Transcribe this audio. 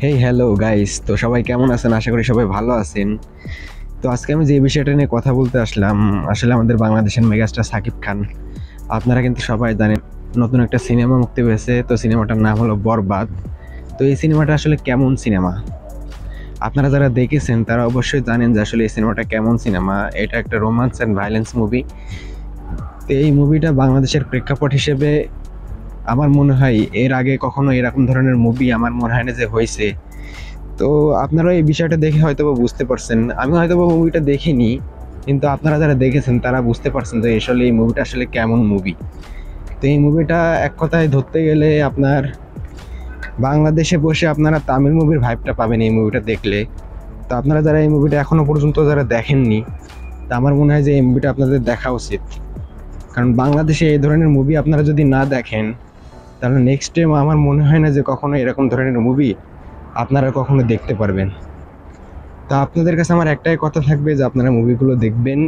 Hey hello guys, তো সবাই কেমন আছেন? আশা করি সবাই ভালো আছেন। তো আজকে আমি যে বিষয়টা নিয়ে কথা বলতে আসলাম, আসলে আমাদের বাংলাদেশের মেগাস্টার সাকিব খান, আপনারা কিন্তু সবাই জানেন নতুন একটা সিনেমা মুক্তি পেয়েছে। তো সিনেমাটার নাম হলো বরবাদ। তো এই সিনেমাটা আসলে কেমন সিনেমা, আপনারা যারা দেখেছেন তারা অবশ্যই জানেন যে আসলে এই সিনেমাটা কেমন সিনেমা। এটা একটা রোমান্স অ্যান্ড ভায়োলেন্স মুভি। তো এই মুভিটা বাংলাদেশের প্রেক্ষাপট হিসেবে আমার মনে হয় এর আগে কখনো এরকম ধরনের মুভি আমার মনে হয় না যে হয়েছে। তো আপনারা এই বিষয়টা দেখে হয়তোবা বুঝতে পারছেন। আমি হয়তোবা মুভিটা দেখিনি, কিন্তু আপনারা যারা দেখেছেন তারা বুঝতে পারছেন যে আসলে এই মুভিটা আসলে কেমন মুভি। তো এই মুভিটা এক কথায় ধরতে গেলে আপনার বাংলাদেশে বসে আপনারা তামিল মুভির ভাইবটা পাবেন এই মুভিটা দেখলে। তো আপনারা যারা এই মুভিটা এখনো পর্যন্ত যারা দেখেননি, তা আমার মনে হয় যে এই মুভিটা আপনাদের দেখা উচিত। কারণ বাংলাদেশে এই ধরনের মুভি আপনারা যদি না দেখেন, তাহলে নেক্সট টাইম আমার মনে হয় না যে কখনো এরকম ধরনের মুভি আপনারা কখনো দেখতে পারবেন। তা আপনাদের কাছে আমার একটাই কথা থাকবে যে আপনারা মুভিগুলো দেখবেন।